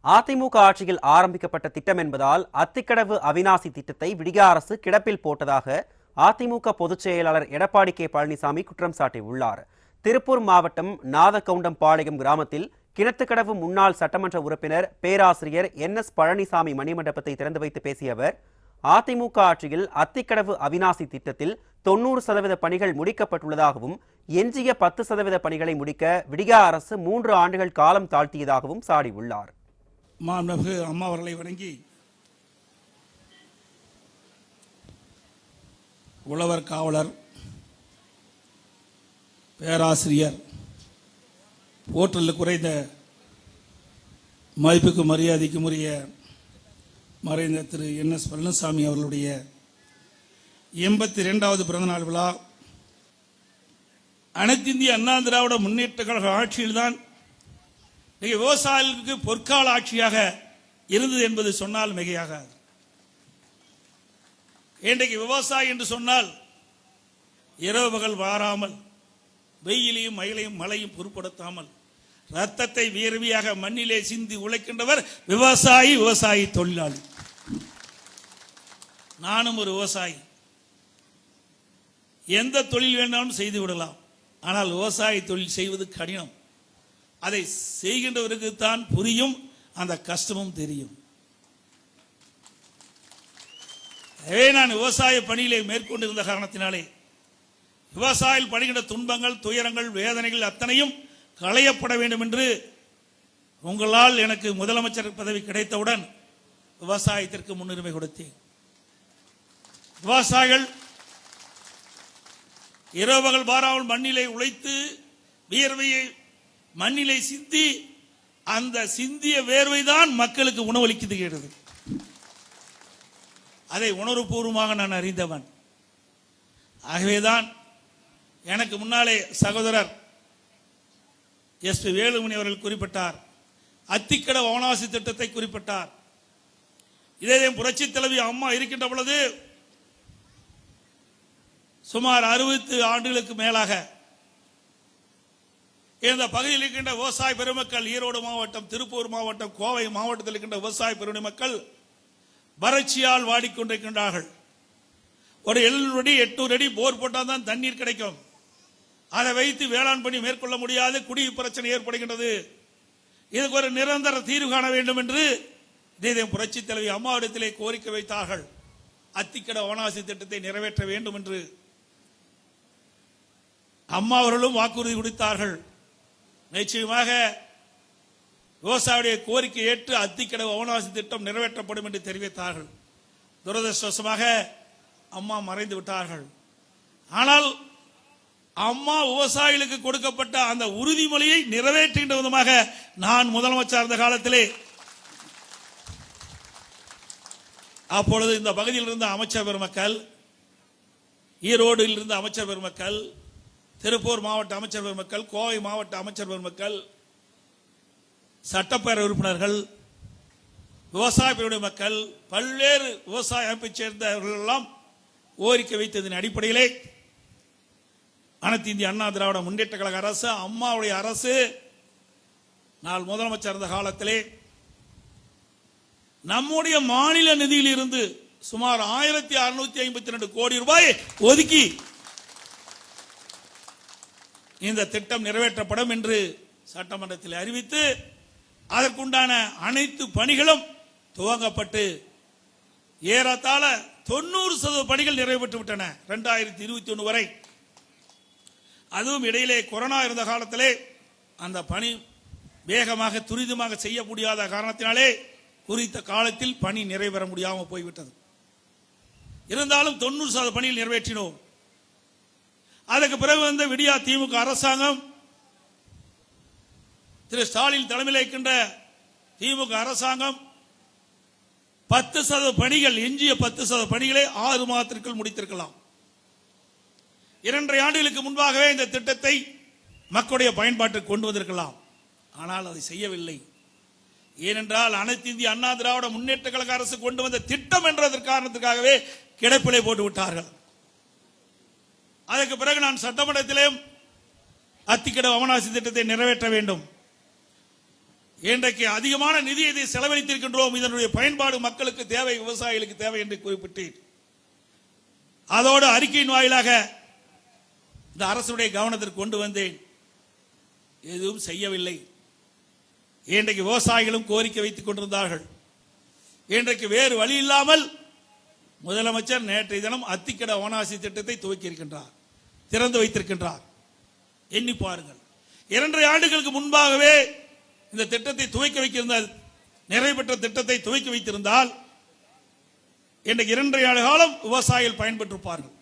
அதிமுக ஆட்சியில் ஆரம்பிக்கப்பட்ட திட்டம் என்பதால் அத்திக்கடவு அவிநாசி திட்டத்தை விடிய அரசு கிடப்பில் போட்டதாக அதிமுக பொதுச் செயலாளர் எடப்பாடி கே பழனிசாமி குற்றம் சாட்டியுள்ளார். திருப்பூர் மாவட்டம் நாதகவுண்டம்பாளையம் கிராமத்தில் கிணத்துக்கடவு முன்னாள் சட்டமன்ற உறுப்பினர் பேராசிரியர் என்.எஸ். பழனிசாமி மணிமண்டபத்தை திறந்து வைத்து பேசிய அவர், அதிமுக ஆட்சியில் அத்திக்கடவு அவிநாசி திட்டத்தில் 90% பணிகள் முடிக்கப்பட்டுள்ளதாகவும் எஞ்சிய 10% பணிகளை முடிக்க விடிய அரசு 3 ஆண்டுகள் காலம் தாழ்த்தியதாகவும் சாடியுள்ளார். மாண்புமிகு அம்மா அவர்களை வணங்கி உழவர் காவலர் பேராசிரியர் போற்றல் குறைந்த மதிப்புக்கு மரியாதைக்கும் உரிய மறைந்த திரு என்.எஸ். பழனிசாமி அவர்களுடைய 82வது பிறந்தநாள் விழா அனைத்து இந்திய அண்ணா திராவிட முன்னேற்ற கழக ஆட்சியில்தான் விவசாயிகளுக்கு பொற்கால ஆட்சியாக இருந்தது என்பது சொன்னால் மிகையாகாது. இன்றைக்கு விவசாயி என்று சொன்னால் இரவு பகல் வாராமல் வெயிலையும் மயிலையும் மழையும் பொருட்படுத்தாமல் ரத்தத்தை வியர்வியாக மண்ணிலே சிந்தி உழைக்கின்றவர் விவசாயி, விவசாயி தொழிலாளி. நானும் ஒரு விவசாயி. எந்த தொழில் வேண்டாலும் செய்து விடலாம், ஆனால் விவசாய தொழில் செய்வது கடினம். அதை செய்கின்றவருக்கு தான் புரியும், அந்த கஷ்டமும் தெரியும். எனவே நான் விவசாய பணியிலே மேற்கொண்டிருந்த காரணத்தினாலே விவசாயிகள் படுகின்ற துன்பங்கள், துயரங்கள், வேதனைகள் அத்தனையும் களையப்பட வேண்டும் என்று உங்களால் எனக்கு முதலமைச்சர் பதவி கிடைத்தவுடன் விவசாயத்திற்கு முன்னுரிமை கொடுத்தேன். விவசாயிகள் இரவுகள் பாராமல் மண்ணிலே உழைத்து வியர்வையை மண்ணிலே சிந்தி, அந்த சிந்திய வேர்வைதான் மக்களுக்கு உணவளிக்கிறது. அதை உணர்வுபூர்வமாக நான் அறிந்தவன். ஆகவேதான் எனக்கு முன்னாலே சகோதரர் எஸ்.பி. வேலுமணி அவர்கள் குறிப்பிட்டார், அத்திக்கடவு அவிநாசி திட்டத்தை குறிப்பிட்டார். இதே புரட்சி தலைவி அம்மா இருக்கின்ற பொழுது சுமார் 60 ஆண்டுகளுக்கு மேலாக இந்த பகுதியில் இருக்கின்ற விவசாய பெருமக்கள், ஈரோடு மாவட்டம், திருப்பூர் மாவட்டம், கோவை மாவட்டத்தில் இருக்கின்ற விவசாய பெருமக்கள் வறட்சியால் வாடிக்கொண்டிருக்கின்றார்கள். ஒரு 700 அடி 800 அடி போர் போட்டால் தான் தண்ணீர் கிடைக்கும். அதை வைத்து வேளாண் பணி மேற்கொள்ள முடியாது, குடிநீர் பிரச்சனை ஏற்படுகின்றது. இதுக்கு ஒரு நிரந்தர தீர்வு காண வேண்டும் என்று இதே புரட்சி தலைவி அம்மாவிடத்திலே கோரிக்கை வைத்தார்கள். அத்திக்கடவு அவிநாசி திட்டத்தை நிறைவேற்ற வேண்டும் என்று அம்மா அவர்களும் வாக்குறுதி கொடுத்தார்கள். நிச்சயமாக விவசாயியுடைய கோரிக்கை ஏற்று அத்திக்கடவு அவிநாசி திட்டம் நிறைவேற்றப்படும் என்று தெரிவித்தார்கள். துரதிருஷ்டவசமாக அம்மா மறைந்து விட்டார்கள். ஆனால் அம்மா விவசாயிகளுக்கு கொடுக்கப்பட்ட அந்த உறுதிமொழியை நிறைவேற்றுகின்ற விதமாக நான் முதலமைச்சர் இருந்த காலத்திலே அப்பொழுது இந்த பகுதியில் இருந்த அமைச்சர் பெருமக்கள், ஈரோடில் இருந்த அமைச்சர் பெருமக்கள், திருப்பூர் மாவட்ட அமைச்சர் பெருமக்கள், கோவை மாவட்ட அமைச்சர் பெருமக்கள், சட்டப்பேரவை உறுப்பினர்கள், விவசாய பெருடைய மக்கள், பல்வேறு விவசாய அமைப்பை சேர்ந்தவர்கள் எல்லாம் கோரிக்கை வைத்ததன் அடிப்படையிலே அனைத்து இந்திய அண்ணா திராவிட முன்னேற்ற கழக அரசு, அம்மாவுடைய அரசு, நான் முதலமைச்சர் இருந்த காலத்திலே நம்முடைய மாநில நிதியில் இருந்து சுமார் 1652 கோடி ரூபாய் ஒதுக்கி இந்த திட்டம் நிறைவேற்றப்படும் என்று சட்டமன்றத்தில் அறிவித்து அதற்குண்டான அனைத்து பணிகளும் துவங்கப்பட்டு ஏறத்தாழ 90% பணிகள் நிறைவேற்று விட்டன 2021 வரை. அதுவும் இடையிலே கொரோனா இருந்த காலத்திலே அந்த பணி வேகமாக துரிதமாக செய்ய முடியாத காரணத்தினாலே குறித்த காலத்தில் பணி நிறைவேற முடியாமல் போய்விட்டது. இருந்தாலும் 90% பணியில் நிறைவேற்றினோம். அதற்கு பிறகு வந்த விடியா திமுக அரசாங்கம், திரு ஸ்டாலின் தலைமையில் இருக்கின்ற திமுக அரசாங்கம் 10% பணிகள், எஞ்சிய 10% பணிகளை 6 மாதத்திற்குள் முடித்திருக்கலாம். 2.5 ஆண்டுகளுக்கு முன்பாகவே இந்த திட்டத்தை மக்களுடைய பயன்பாட்டுக்கு கொண்டு வந்திருக்கலாம். ஆனால் அதை செய்யவில்லை. ஏனென்றால் அனைத்து இந்திய அண்ணா திராவிட முன்னேற்ற கழக அரசு கொண்டு வந்த திட்டம் என்ற காரணத்துக்காகவே கிடப்பிலே போட்டு விட்டார்கள். அதற்கு பிறகு நான் சட்டமன்றத்திலே அத்திக்கடவு அவிநாசி திட்டத்தை நிறைவேற்ற வேண்டும். இன்றைக்கு அதிகமான நிதி இதை செலவழித்திருக்கின்றோம், இதனுடைய பயன்பாடு மக்களுக்கு தேவை, விவசாயிகளுக்கு தேவை என்று குறிப்பிட்டேன். அதோடு அறிக்கையின் வாயிலாக இந்த அரசுடைய கவனத்திற்கு கொண்டு வந்தேன். எதுவும் செய்யவில்லை. இன்றைக்கு விவசாயிகளும் கோரிக்கை வைத்துக் கொண்டிருந்தார்கள். இன்றைக்கு வேறு வழி இல்லாமல் முதலமைச்சர் நேற்றைய தினம் அத்திக்கட அவனாசி திட்டத்தை துவக்கி இருக்கின்றார், திறந்து வைத்திருக்கின்றார். எண்ணி பாருங்கள், 2 ஆண்டுகளுக்கு முன்பாகவே இந்த திட்டத்தை துவக்கி வைக்கின்ற நிறைவு பெற்ற திட்டத்தை துவக்கி வைத்திருந்தால் இன்றைக்கு 2 ஆண்டு காலம் விவசாயிகள் பயன்பெற்றிருப்பார்கள்.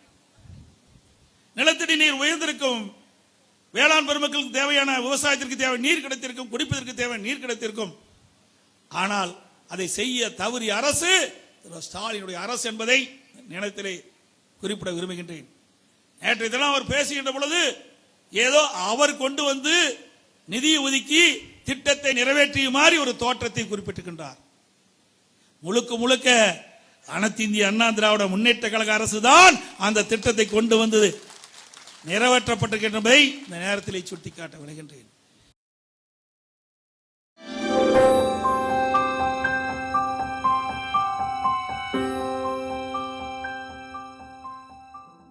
நிலத்தடி நீர் உயர்ந்திருக்கும், வேளாண் பெருமக்களுக்கு தேவையான விவசாயத்திற்கு தேவை நீர் கிடைத்திருக்கும், குடிப்பதற்கு தேவை நீர் கிடைத்திருக்கும். ஆனால் அதை செய்ய தவறிய அரசு திரு ஸ்டாலினுடைய அரசு என்பதை நினைத்திலே குறிப்பிட விரும்புகின்றேன். நேற்றைய தினம் அவர் பேசுகின்ற பொழுது ஏதோ அவர் கொண்டு வந்து நிதியை ஒதுக்கி திட்டத்தை நிறைவேற்றியுமாறு ஒரு தோற்றத்தை குறிப்பிட்டிருக்கின்றார். முழுக்க முழுக்க அனைத்து இந்திய அண்ணா திராவிட முன்னேற்ற கழக அரசு தான் அந்த திட்டத்தை கொண்டு வந்தது நிறைவேற்றப்பட்டிருக்கின்றதை இந்த நேரத்தில் சுட்டிக்காட்ட விளைகின்றேன்.